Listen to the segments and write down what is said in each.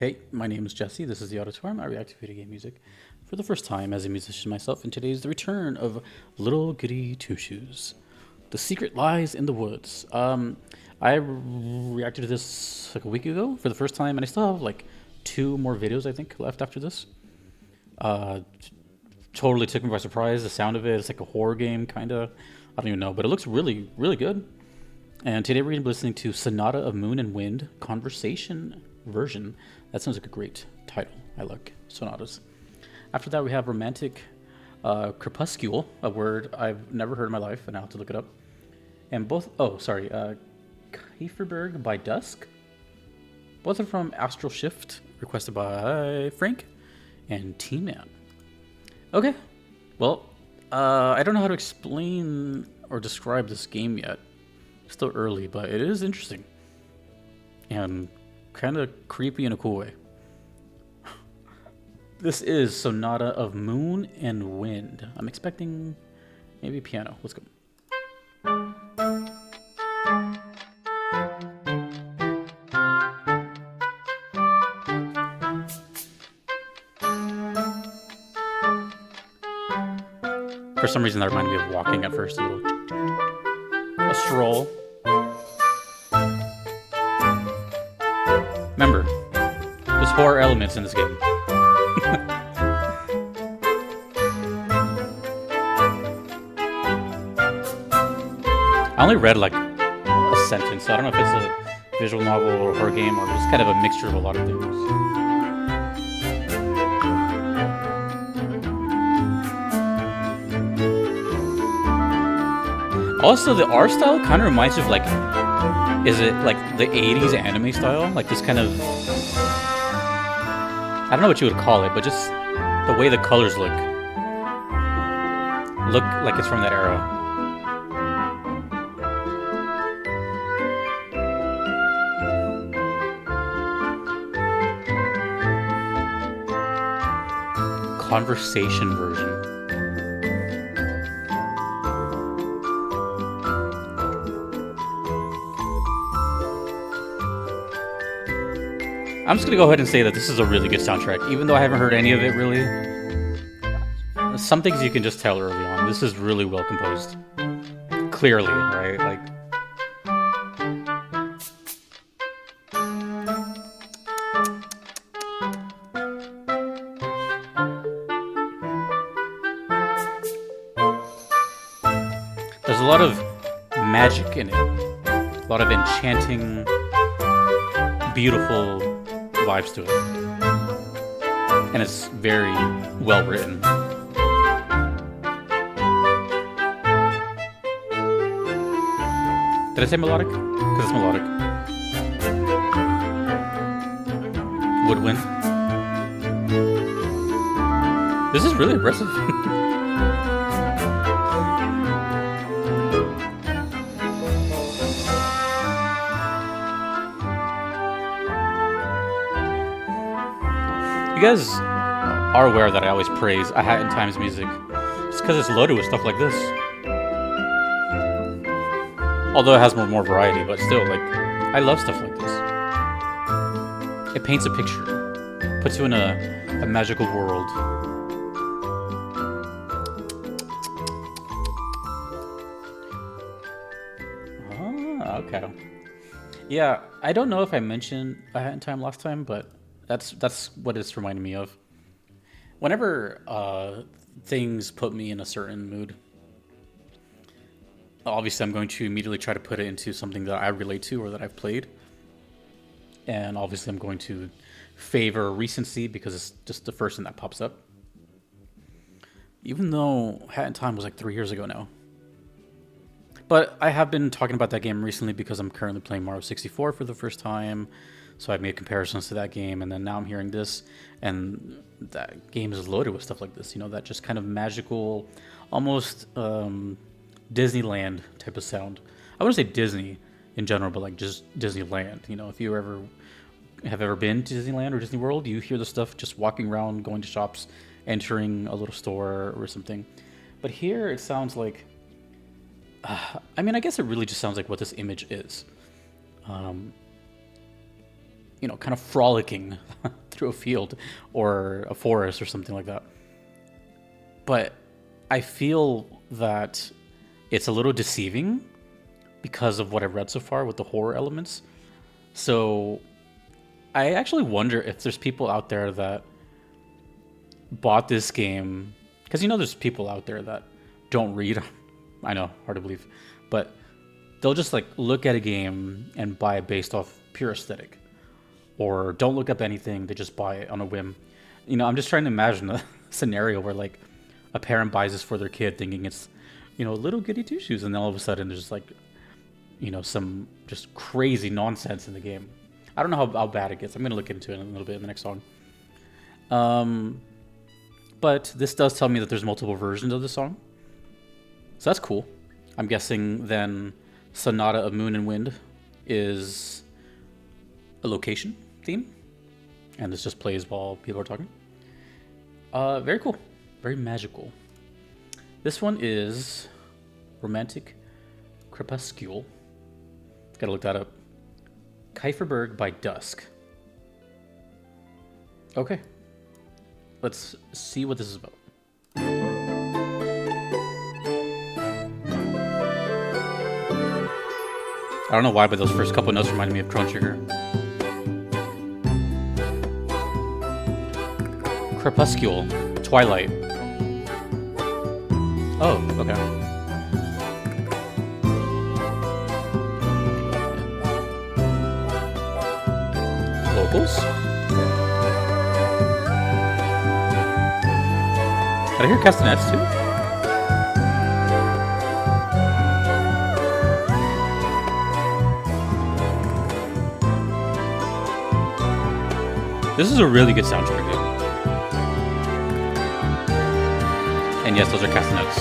Hey, my name is Jesse. This is the Auditorium. I react to video game music for the first time as a musician myself, and today is the return of Little Goody Two Shoes. The secret lies in the woods. I reacted to this like a week ago for the first time, and I still have like two more videos I think left after this. Uh, Totally took me by surprise. The sound of it, it's like a horror game kind of. I don't even know, but it looks really, really good. And today we're going to be listening to Sonata of Moon and Wind Conversation version. That sounds like a great title. I like sonatas. After that, we have Romantic Crepuscule, a word I've never heard in my life, and I'll have to look it up. And both, Kieferberg by Dusk. Both are from Astral Shift, requested by Frank and T-Man. Okay, well, I don't know how to explain or describe this game yet. Still early, but it is interesting and kind of creepy in a cool way. This is Sonata of Moon and Wind. I'm expecting maybe piano. Let's go. For some reason that reminded me of walking at first, a stroll. Remember, there's horror elements in this game. I only read like a sentence, so I don't know if it's a visual novel or horror game or just kind of a mixture of a lot of things. Also, the art style kind of reminds me of like, is it like the 80s anime style? Like this kind of, I don't know what you would call it, but just the way the colors look like it's from that era. Conversation version. I'm just gonna go ahead and say that this is a really good soundtrack, even though I haven't heard any of it really. Some things you can just tell early on. This is really well composed. Clearly, right? Like, there's a lot of magic in it. A lot of enchanting, beautiful vibes to it, and it's very well written. Did I say melodic? Because it's melodic. Woodwind. This is really aggressive. You guys are aware that I always praise A Hat in Time's music just because it's loaded with stuff like this. Although it has more variety, but still, like, I love stuff like this. It paints a picture, puts you in a magical world. Ah, okay. Yeah, I don't know if I mentioned A Hat in Time last time, but that's what it's reminding me of. Whenever things put me in a certain mood, obviously I'm going to immediately try to put it into something that I relate to or that I've played. And obviously I'm going to favor recency because it's just the first thing that pops up. Even though Hat in Time was like 3 years ago now. But I have been talking about that game recently because I'm currently playing Mario 64 for the first time. So I've made comparisons to that game, and then now I'm hearing this, and that game is loaded with stuff like this. You know, that just kind of magical, almost Disneyland type of sound. I wouldn't say Disney in general, but like just Disneyland. You know, if you have ever been to Disneyland or Disney World, you hear the stuff just walking around, going to shops, entering a little store or something. But here it sounds like, I mean, I guess it really just sounds like what this image is. kind of frolicking through a field or a forest or something like that. But I feel that it's a little deceiving because of what I've read so far with the horror elements. So I actually wonder if there's people out there that bought this game, because there's people out there that don't read. I know, hard to believe, but they'll just like look at a game and buy it based off pure aesthetic, or don't look up anything, they just buy it on a whim. I'm just trying to imagine a scenario where like a parent buys this for their kid thinking it's little goody two shoes, and then all of a sudden there's like some just crazy nonsense in the game. I don't know how bad it gets. I'm gonna look into it in a little bit in the next song. But this does tell me that there's multiple versions of the song, so that's cool. I'm guessing then Sonata of Moon and Wind is a location theme, and this just plays while people are talking. Very cool, very magical. This one is Romantic Crepuscule. Gotta look that up. Kieferberg by Dusk. Okay, let's see what this is about. I don't know why, but those first couple notes reminded me of Chrono Trigger. Crepuscule, Twilight. Oh, okay. Locals? Did I hear castanets too? This is a really good soundtrack, dude. And yes, those are castanets.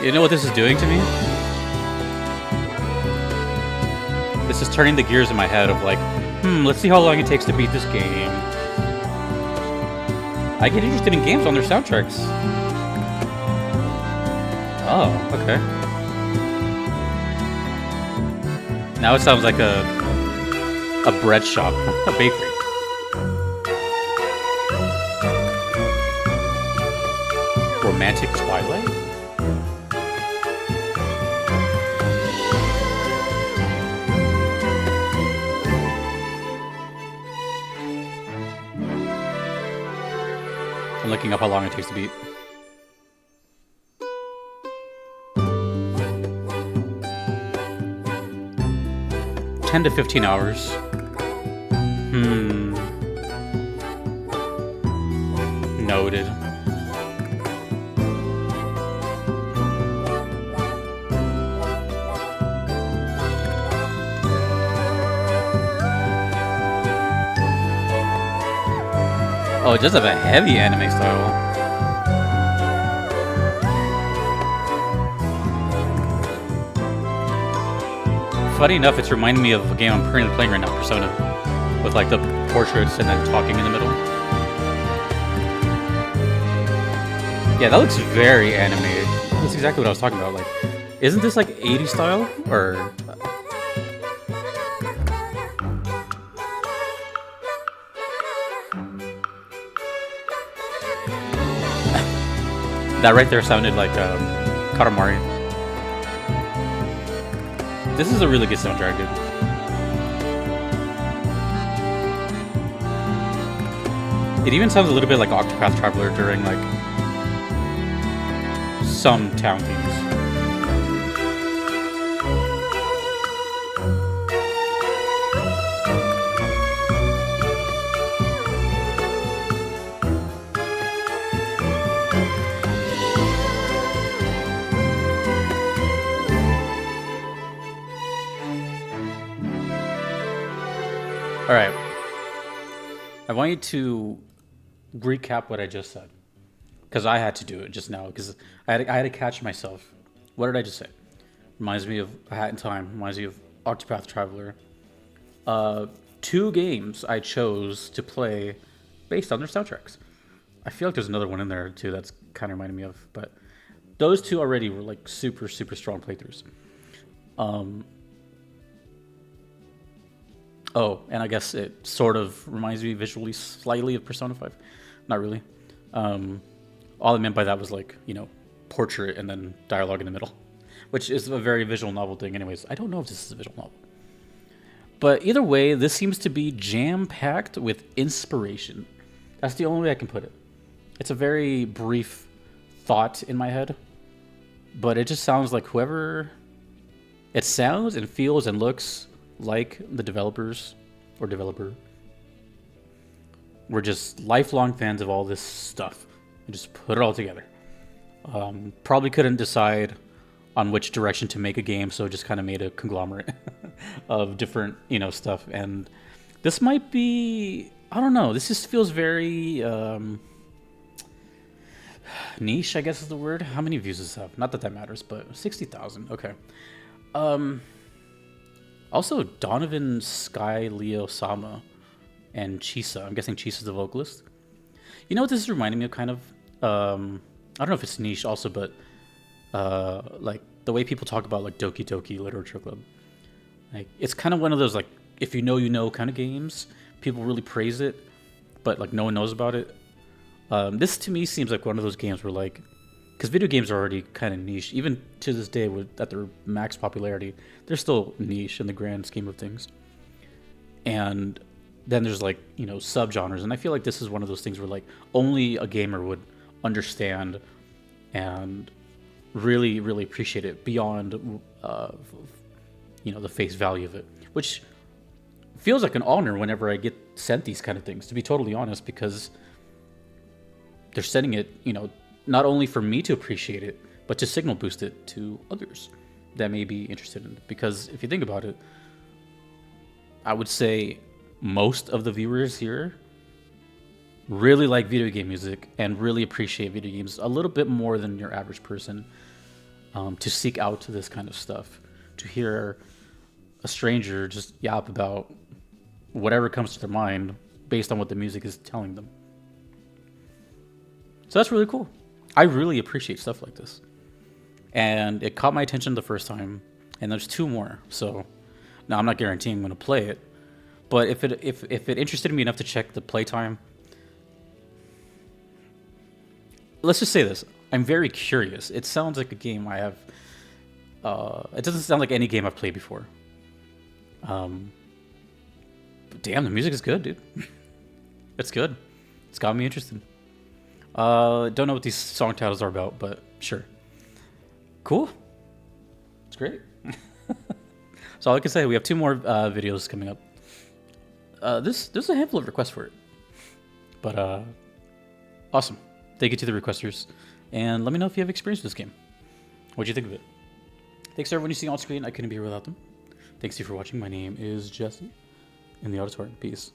You know what this is doing to me? This is turning the gears in my head of like, let's see how long it takes to beat this game. I get interested in games on their soundtracks. Oh, okay. Now it sounds like a bread shop, a bakery. Romantic Twilight? I'm looking up how long it takes to beat. $10 to 15 hours. Noted. Oh, it does have a heavy anime style. Funny enough, it's reminding me of a game I'm currently playing right now, Persona, with like the portraits and then talking in the middle. Yeah, that looks very animated. That's exactly what I was talking about. Like, isn't this like 80s style or? That right there sounded like Katamari. This is a really good soundtrack, dude. It even sounds a little bit like Octopath Traveler during like some town themes. All right. I want you to recap what I just said, because I had to do it just now, because I had to catch myself. What did I just say? Reminds me of A Hat in Time. Reminds me of Octopath Traveler. 2 games I chose to play based on their soundtracks. I feel like there's another one in there too that's kind of reminding me of, but those 2 already were like super strong playthroughs. Oh, and I guess it sort of reminds me visually slightly of Persona 5. Not really. All I meant by that was like, portrait and then dialogue in the middle, which is a very visual novel thing anyways. I don't know if this is a visual novel. But either way, this seems to be jam-packed with inspiration. That's the only way I can put it. It's a very brief thought in my head, but it just sounds like whoever... It sounds and feels and looks like the developers or developer were just lifelong fans of all this stuff and just put it all together. Probably couldn't decide on which direction to make a game, so just kind of made a conglomerate of different, stuff. And this might be, I don't know, this just feels very niche, I guess is the word. How many views does this have? Not that that matters, but 60,000. Okay. Also, Donovan Sky Leo Sama and Chisa. I'm guessing Chisa's the vocalist. You know what this is reminding me of, kind of? I don't know if it's niche also, but like the way people talk about like Doki Doki Literature Club. Like it's kind of one of those like if you know kind of games. People really praise it, but like no one knows about it. This to me seems like one of those games where like, because video games are already kind of niche, even to this day at their max popularity, they're still niche in the grand scheme of things. And then there's like, subgenres. And I feel like this is one of those things where like only a gamer would understand and really, really appreciate it beyond, the face value of it, which feels like an honor whenever I get sent these kind of things, to be totally honest, because they're sending it, not only for me to appreciate it, but to signal boost it to others that may be interested in it. Because if you think about it, I would say most of the viewers here really like video game music and really appreciate video games a little bit more than your average person. To seek out this kind of stuff, to hear a stranger just yap about whatever comes to their mind based on what the music is telling them. So that's really cool. I really appreciate stuff like this. And it caught my attention the first time, and there's 2 more. So now I'm not guaranteeing I'm going to play it, but if it interested me enough to check the playtime, let's just say this. I'm very curious. It sounds like a game I have... it doesn't sound like any game I've played before. But damn, the music is good, dude. It's good. It's got me interested. Don't know what these song titles are about, but sure. Cool. It's great. That's all I can say. We have 2 more videos coming up. There's a handful of requests for it. But awesome. Thank you to the requesters. And let me know if you have experience with this game. What'd you think of it? Thanks to everyone you see on screen. I couldn't be here without them. Thanks to you for watching. My name is Jesse in the auditorium. Peace.